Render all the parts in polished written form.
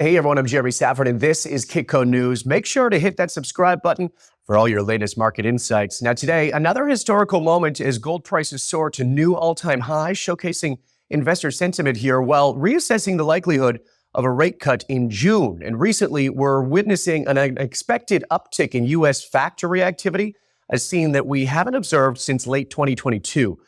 Hey everyone, I'm Jeremy Szafron, and this is Kitco News. Make sure to hit that subscribe button for all your latest market insights. Now today, another historical moment as gold prices soar to new all-time highs, showcasing investor sentiment here while reassessing the likelihood of a rate cut in June. And recently, we're witnessing an unexpected uptick in U.S. factory activity, a scene that we haven't observed since late 2022.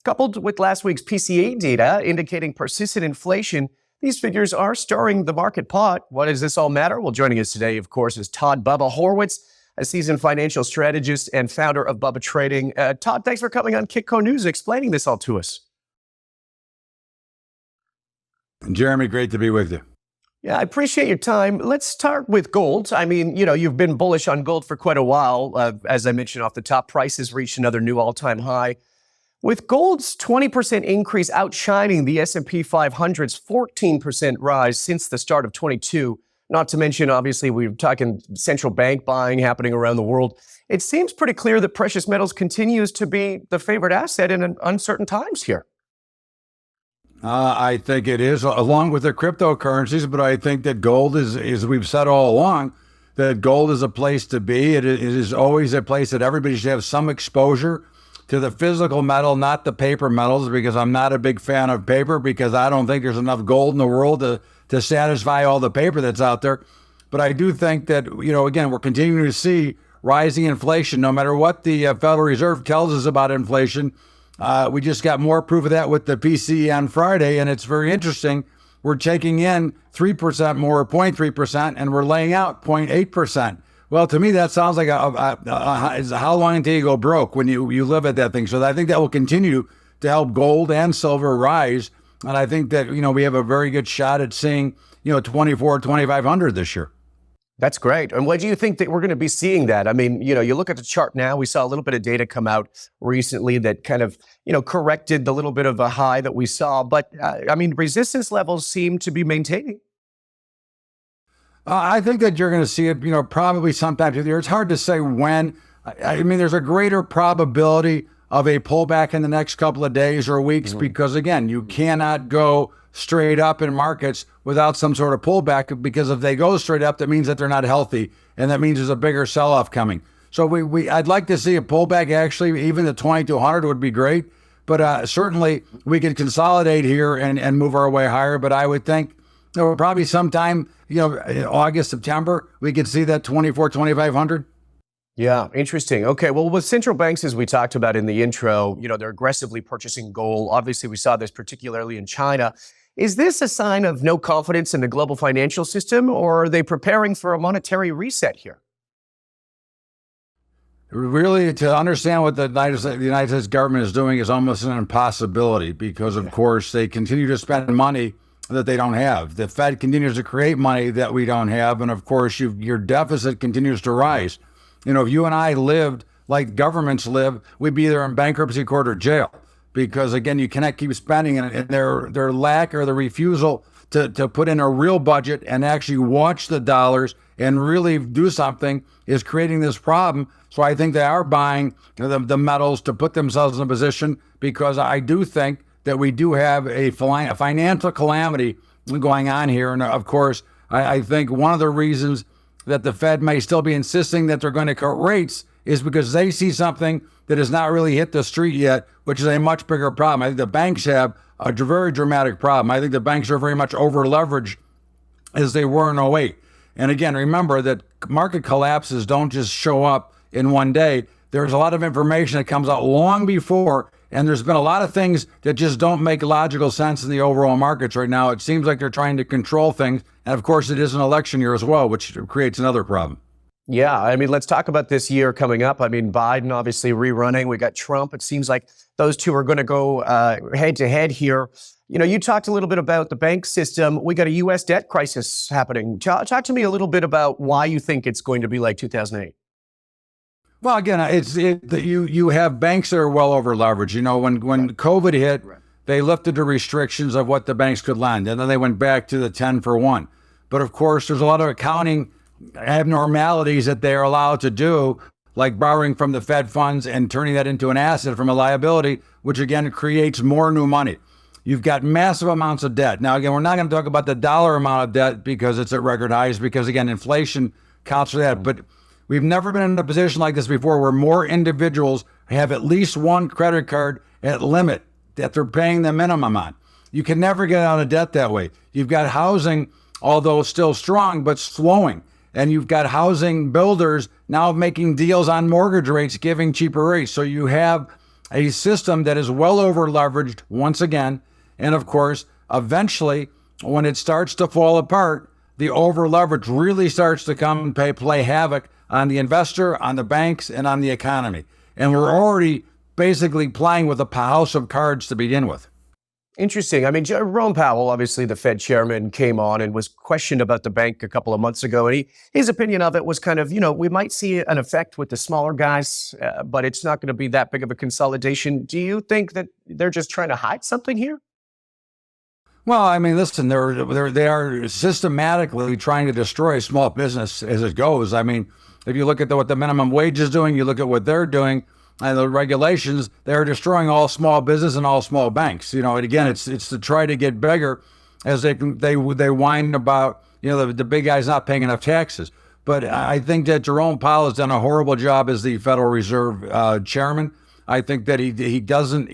Coupled with last week's PCE data indicating persistent inflation, these figures are stirring the market pot. What does this all matter? Well, joining us today, of course, is Todd Bubba Horwitz, a seasoned financial strategist and founder of Bubba Trading. Todd, thanks for coming on Kitco News, explaining this all to us. Jeremy, great to be with you. Yeah, I appreciate your time. Let's start with gold. I mean, you've been bullish on gold for quite a while. As I mentioned off the top, prices reached another new all-time high. With gold's 20% increase outshining the S&P 500's 14% rise since the start of 22, not to mention, obviously, we're talking central bank buying happening around the world, it seems pretty clear that precious metals continues to be the favorite asset in uncertain times here. I think it is, along with the cryptocurrencies, but I think that gold is, as we've said all along, that gold is a place to be. It is always a place that everybody should have some exposure to the physical metal, not the paper metals, because I'm not a big fan of paper, because I don't think there's enough gold in the world to satisfy all the paper that's out there. But I do think that, again, we're continuing to see rising inflation, no matter what the Federal Reserve tells us about inflation. We just got more proof of that with the PCE on Friday, and it's very interesting. We're taking in 3% more, 0.3%, and we're laying out 0.8%. Well, to me, that sounds like how long until you go broke when you live at that thing. So I think that will continue to help gold and silver rise. And I think that, we have a very good shot at seeing, 2,500 this year. That's great. And what do you think that we're going to be seeing that? I mean, you look at the chart now, we saw a little bit of data come out recently that kind of, corrected the little bit of a high that we saw. But resistance levels seem to be maintaining. I think that you're going to see it, probably sometime through the year. It's hard to say when. I mean, there's a greater probability of a pullback in the next couple of days or weeks because, again, you cannot go straight up in markets without some sort of pullback, because if they go straight up, that means that they're not healthy, and that means there's a bigger sell-off coming. So I'd like to see a pullback. Actually, even the 2,200 would be great, but certainly we could consolidate here and move our way higher. But I would think probably sometime, August, September, we could see that 2,500. Yeah, interesting. Okay, well, with central banks, as we talked about in the intro, they're aggressively purchasing gold. Obviously, we saw this particularly in China. Is this a sign of no confidence in the global financial system, or are they preparing for a monetary reset here? Really, to understand what the United States government is doing is almost an impossibility, because, of course, they continue to spend money that they don't have. The Fed continues to create money that we don't have. And of course, your deficit continues to rise. If you and I lived like governments live, we'd be either in bankruptcy court or jail, because again, you cannot keep spending, and their lack or the refusal to put in a real budget and actually watch the dollars and really do something is creating this problem. So I think they are buying the metals to put themselves in a position, because I do think that we do have a financial calamity going on here. And of course, I think one of the reasons that the Fed may still be insisting that they're going to cut rates is because they see something that has not really hit the street yet, which is a much bigger problem. I think the banks have a very dramatic problem. I think the banks are very much over-leveraged as they were in 08. And again, remember that market collapses don't just show up in one day. There's a lot of information that comes out long before, and there's been a lot of things that just don't make logical sense in the overall markets right now. It seems like they're trying to control things. And of course, it is an election year as well, which creates another problem. Yeah, let's talk about this year coming up. Biden obviously rerunning. We got Trump. It seems like those two are going to go head to head here. You talked a little bit about the bank system. We got a U.S. debt crisis happening. Talk to me a little bit about why you think it's going to be like 2008. Well, again, you have banks that are well over leveraged. When COVID hit, they lifted the restrictions of what the banks could lend, and then they went back to the 10 for 1. But of course, there's a lot of accounting abnormalities that they're allowed to do, like borrowing from the Fed funds and turning that into an asset from a liability, which again creates more new money. You've got massive amounts of debt. Now, again, we're not going to talk about the dollar amount of debt because it's at record highs, because, again, inflation counts for that. But we've never been in a position like this before where more individuals have at least one credit card at limit that they're paying the minimum on. You can never get out of debt that way. You've got housing, although still strong, but slowing. And you've got housing builders now making deals on mortgage rates, giving cheaper rates. So you have a system that is well over leveraged once again. And of course, eventually, when it starts to fall apart, the over leverage really starts to come and play havoc on the investor, on the banks, and on the economy. And we're already basically playing with a house of cards to begin with. Interesting. I mean, Jerome Powell, obviously the Fed chairman, came on and was questioned about the bank a couple of months ago. And his opinion of it was kind of, we might see an effect with the smaller guys, but it's not going to be that big of a consolidation. Do you think that they're just trying to hide something here? Well, I mean, listen, they are systematically trying to destroy small business as it goes. I mean, if you look at what the minimum wage is doing, you look at what they're doing, and the regulations, they're destroying all small business and all small banks. And again, it's to try to get bigger as they whine about, the big guys not paying enough taxes. But I think that Jerome Powell has done a horrible job as the Federal Reserve chairman. I think that he doesn't,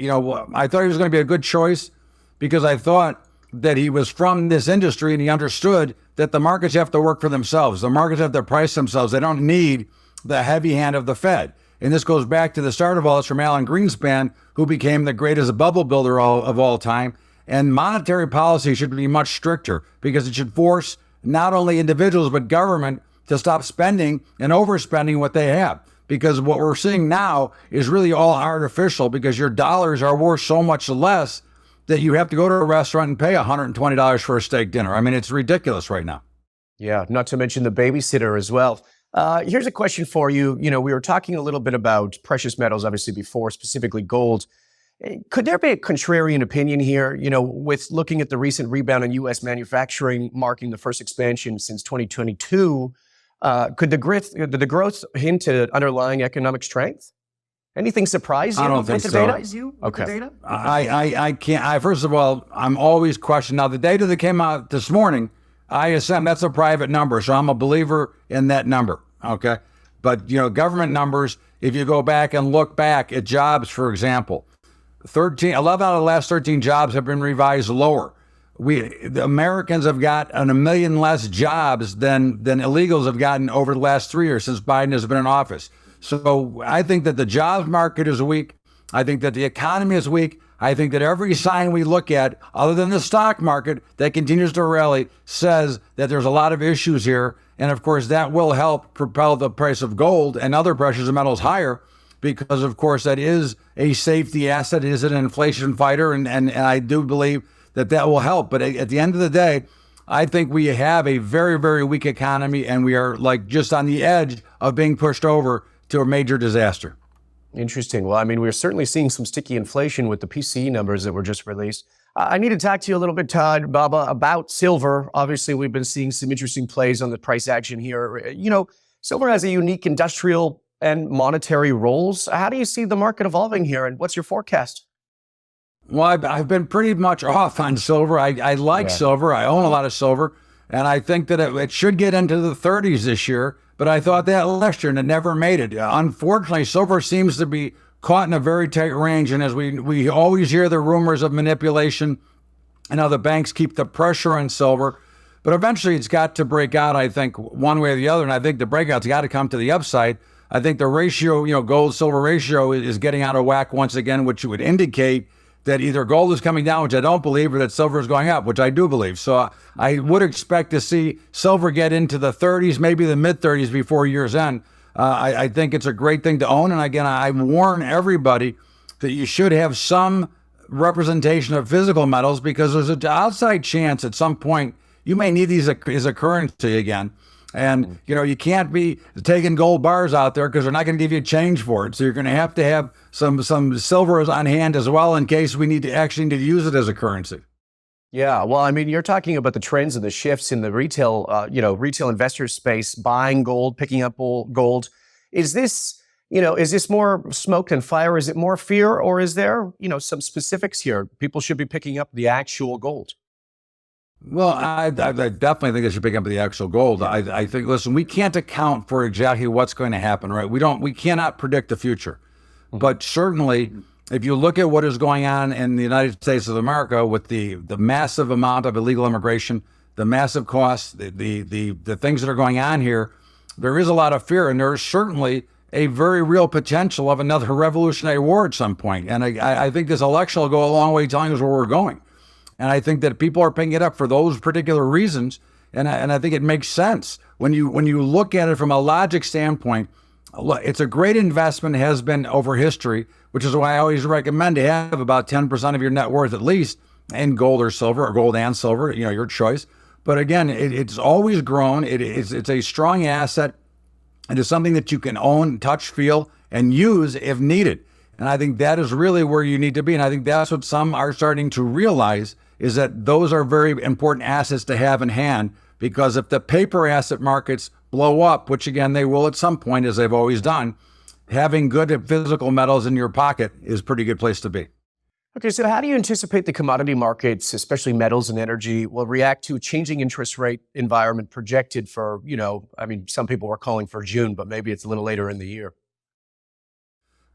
I thought he was going to be a good choice because I thought that he was from this industry and he understood that the markets have to work for themselves. The markets have to price themselves. They don't need the heavy hand of the Fed. And this goes back to the start of all this from Alan Greenspan, who became the greatest bubble builder of all time. And monetary policy should be much stricter because it should force not only individuals, but government to stop spending and overspending what they have. Because what we're seeing now is really all artificial because your dollars are worth so much less that you have to go to a restaurant and pay $120 for a steak dinner. I mean, it's ridiculous right now. Yeah, not to mention the babysitter as well. Here's a question for you. We were talking a little bit about precious metals, obviously, before, specifically gold. Could there be a contrarian opinion here, with looking at the recent rebound in U.S. manufacturing, marking the first expansion since 2022? Could the growth hint at underlying economic strength? Anything surprise you? I don't think so. Okay. I can't. First of all, I'm always questioning. Now, the data that came out this morning, ISM, that's a private number, so I'm a believer in that number, okay? But, government numbers, if you go back and look back at jobs, for example, 11 out of the last 13 jobs have been revised lower. The Americans have gotten 1 million less jobs than illegals have gotten over the last 3 years since Biden has been in office. So I think that the jobs market is weak. I think that the economy is weak. I think that every sign we look at, other than the stock market that continues to rally, says that there's a lot of issues here. And of course, that will help propel the price of gold and other precious metals higher because, of course, that is a safety asset. It is an inflation fighter. And I do believe that will help. But at the end of the day, I think we have a very, very weak economy and we are just on the edge of being pushed over to a major disaster. Interesting. Well, I mean, we're certainly seeing some sticky inflation with the PCE numbers that were just released. I need to talk to you a little bit, Todd Bubba, about silver. Obviously, we've been seeing some interesting plays on the price action here. Silver has a unique industrial and monetary roles. How do you see the market evolving here, and what's your forecast? Well, I've been pretty much off on silver. I like silver. I own a lot of silver, and I think that it should get into the 30s this year. But I thought that last year and it never made it. Unfortunately, silver seems to be caught in a very tight range. And as we always hear the rumors of manipulation and how the banks keep the pressure on silver. But eventually it's got to break out, I think, one way or the other. And I think the breakout's got to come to the upside. I think the ratio, gold-silver ratio is getting out of whack once again, which would indicate that either gold is coming down, which I don't believe, or that silver is going up, which I do believe. So I would expect to see silver get into the 30s, maybe the mid-30s before year's end. I think it's a great thing to own. And again, I warn everybody that you should have some representation of physical metals because there's an outside chance at some point you may need these as a currency again. And, you can't be taking gold bars out there because they're not going to give you change for it. So you're going to have some silver on hand as well in case we need to use it as a currency. Yeah, well, I mean, you're talking about the trends and the shifts in the retail investor space, buying gold, picking up gold. Is this, Is this more smoke than fire? Is it more fear, or is there, some specifics here? People should be picking up the actual gold. Well, I definitely think they should pick up the actual gold. I think, listen, we can't account for exactly what's going to happen, right? We cannot predict the future. But certainly, if you look at what is going on in the United States of America with the massive amount of illegal immigration, the massive costs, the things that are going on here, there is a lot of fear, and there is certainly a very real potential of another revolutionary war at some point. And I think this election will go a long way telling us where we're going. And I think that people are picking it up for those particular reasons. And I think it makes sense. When you look at it from a logic standpoint, it's a great investment, has been over history, which is why I always recommend to have about 10% of your net worth at least in gold or silver, or gold and silver, your choice. But again, it's always grown. It's a strong asset. It is something that you can own, touch, feel, and use if needed. And I think that is really where you need to be. And I think that's what some are starting to realize, is that those are very important assets to have in hand, because if the paper asset markets blow up, which again, they will at some point, as they've always done, having good physical metals in your pocket is a pretty good place to be. Okay, so how do you anticipate the commodity markets, especially metals and energy, will react to a changing interest rate environment projected for, some people were calling for June, but maybe it's a little later in the year?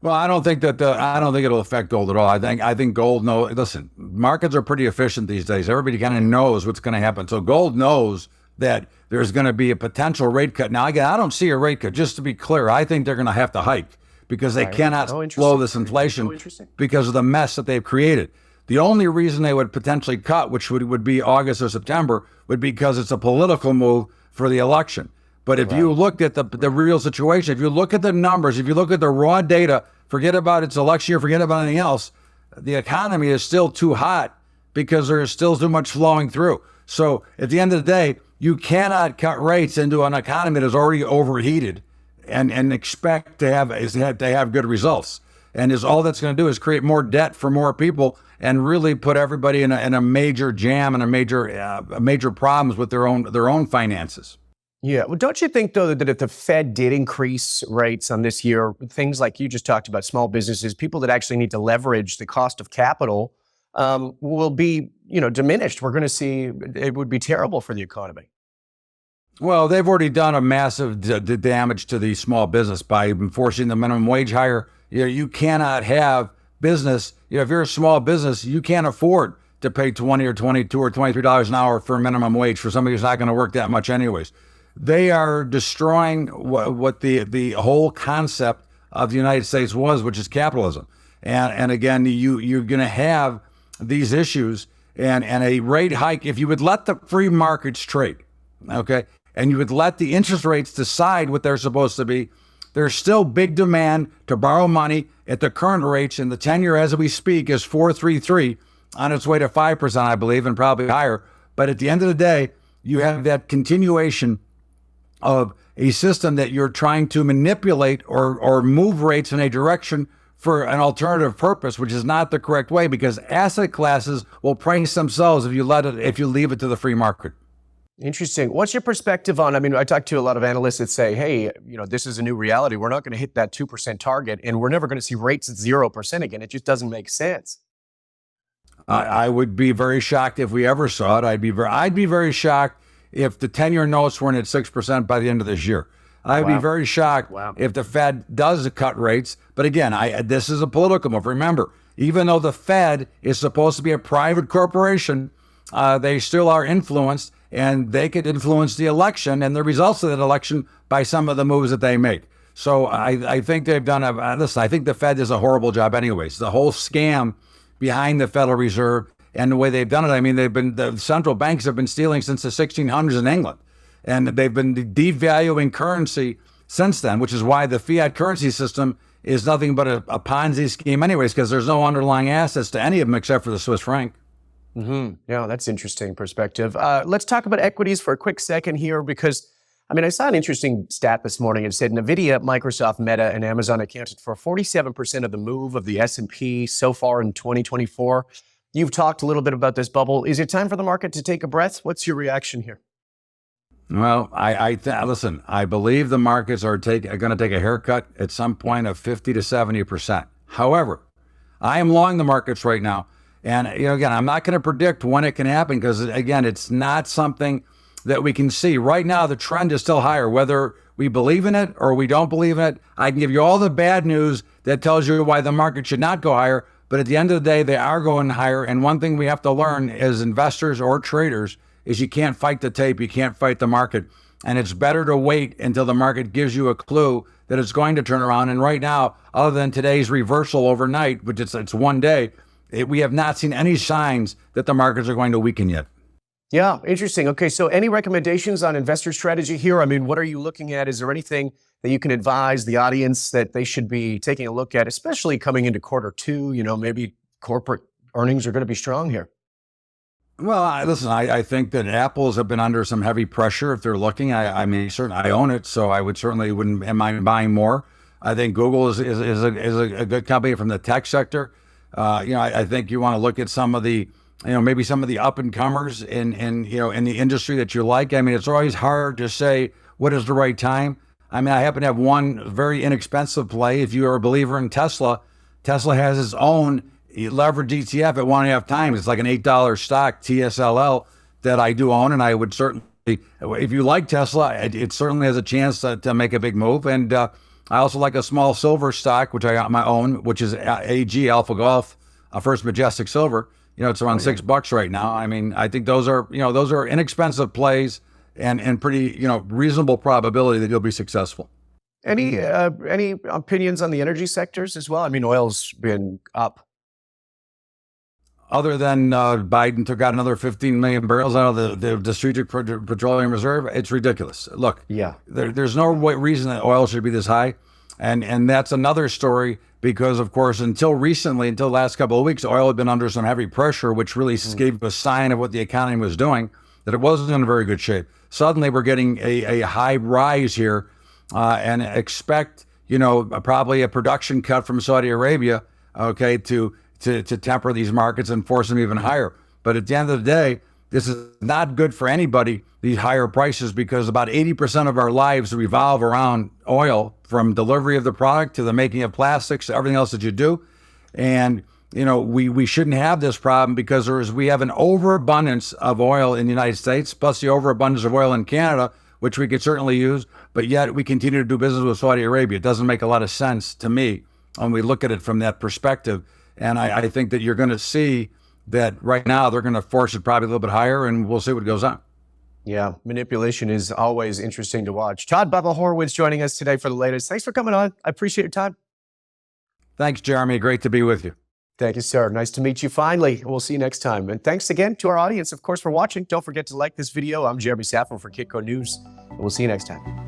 Well, I don't think it'll affect gold at all. I think gold listen, markets are pretty efficient these days. Everybody kind of knows what's going to happen. So gold knows that there's going to be a potential rate cut. Now, again, I don't see a rate cut. Just to be clear, I think they're going to have to hike, because they cannot slow this inflation because of the mess that they've created. The only reason they would potentially cut, which would be August or September, would be because it's a political move for the election. But if you looked at the real situation, if you look at the numbers, if you look at the raw data, forget about its election year, forget about anything else, the economy is still too hot because there is still too much flowing through. So at the end of the day, you cannot cut rates into an economy that is already overheated and expect to have good results. And all that's going to do is create more debt for more people and really put everybody in a major jam and a major problems with their own finances. Yeah. Well, don't you think, though, that if the Fed did increase rates on this year, things like you just talked about, small businesses, people that actually need to leverage the cost of capital, will be, diminished? We're going to see it would be terrible for the economy. Well, they've already done a massive damage to the small business by enforcing the minimum wage higher. You cannot have business. If you're a small business, you can't afford to pay $20 or $22 or $23 an hour for a minimum wage for somebody who's not going to work that much anyways. They are destroying what the whole concept of the United States was, which is capitalism. And again, you're going to have these issues and a rate hike. If you would let the free markets trade, okay, and you would let the interest rates decide what they're supposed to be, there's still big demand to borrow money at the current rates. And the 10-year, as we speak, is 4.33, on its way to 5%, I believe, and probably higher. But at the end of the day, you have that continuation of a system that you're trying to manipulate or move rates in a direction for an alternative purpose, which is not the correct way, because asset classes will price themselves if you leave it to the free market. Interesting. What's your perspective on, I talk to a lot of analysts that say, hey, this is a new reality. We're not going to hit that 2% target, and we're never going to see rates at 0% again. It just doesn't make sense. I would be very shocked if we ever saw it. I'd be very shocked if the 10-year notes weren't at 6% by the end of this year. I'd be very shocked if the Fed does cut rates. But again, this is a political move. Remember, even though the Fed is supposed to be a private corporation, they still are influenced, and they could influence the election and the results of that election by some of the moves that they make. So I think they've done listen, I think the Fed does a horrible job anyways. The whole scam behind the Federal Reserve and the way they've done it, the central banks have been stealing since the 1600s in England. And they've been devaluing currency since then, which is why the fiat currency system is nothing but a Ponzi scheme anyways, because there's no underlying assets to any of them except for the Swiss franc. Mm-hmm. Yeah, that's interesting perspective. Let's talk about equities for a quick second here, because I saw an interesting stat this morning. It said NVIDIA, Microsoft, Meta, and Amazon accounted for 47% of the move of the S&P so far in 2024. You've talked a little bit about this bubble. Is it time for the market to take a breath? What's your reaction here? Well, listen, I believe the markets are going to take a haircut at some point of 50 to 70%. However, I am long the markets right now. And again, I'm not going to predict when it can happen because, again, it's not something that we can see. Right now, the trend is still higher. Whether we believe in it or we don't believe in it, I can give you all the bad news that tells you why the market should not go higher. But at the end of the day, they are going higher. And one thing we have to learn as investors or traders is you can't fight the tape. You can't fight the market. And it's better to wait until the market gives you a clue that it's going to turn around. And right now, other than today's reversal overnight, which it's one day, we have not seen any signs that the markets are going to weaken yet. Yeah, interesting. Okay, so any recommendations on investor strategy here? I mean, what are you looking at? Is there anything that you can advise the audience that they should be taking a look at, especially coming into quarter two? Maybe corporate earnings are going to be strong here. Well, listen, I think that Apples have been under some heavy pressure if they're looking. I mean, certainly I own it, so I wouldn't mind buying more. I think Google is a good company from the tech sector. I think you want to look at some of the, maybe some of the up and comers in the industry that you like. I mean, it's always hard to say what is the right time. I mean, I happen to have one very inexpensive play. If you are a believer in Tesla, Tesla has its own leverage ETF at 1.5 times. It's like an $8 stock, TSLL, that I do own, and I would certainly, if you like Tesla, it certainly has a chance to make a big move. And I also like a small silver stock, which I got my own, which is AG Alpha Golf, First Majestic Silver. It's around $6 right now. I mean, I think those are inexpensive plays and pretty, reasonable probability that you'll be successful. Any opinions on the energy sectors as well? I mean, oil's been up. Other than Biden took out another 15 million barrels out of the Strategic Petroleum Reserve, it's ridiculous. Look, yeah, there's no reason that oil should be this high. And that's another story because, of course, until recently, until the last couple of weeks, oil had been under some heavy pressure, which really gave a sign of what the economy was doing, that it wasn't in very good shape. Suddenly, we're getting a high rise here and expect, probably a production cut from Saudi Arabia, okay, to temper these markets and force them even higher. But at the end of the day, this is not good for anybody, these higher prices, because about 80% of our lives revolve around oil, from delivery of the product to the making of plastics to everything else that you do. And, we shouldn't have this problem because we have an overabundance of oil in the United States, plus the overabundance of oil in Canada, which we could certainly use, but yet we continue to do business with Saudi Arabia. It doesn't make a lot of sense to me when we look at it from that perspective. And I think that you're going to see that right now they're going to force it probably a little bit higher, and we'll see what goes on. Yeah, manipulation is always interesting to watch. Todd Bubba Horwitz joining us today for the latest. Thanks for coming on. I appreciate your time. Thanks, Jeremy. Great to be with you. Thank you, sir. Nice to meet you finally. We'll see you next time. And thanks again to our audience, of course, for watching. Don't forget to like this video. I'm Jeremy Szafron for Kitco News, and we'll see you next time.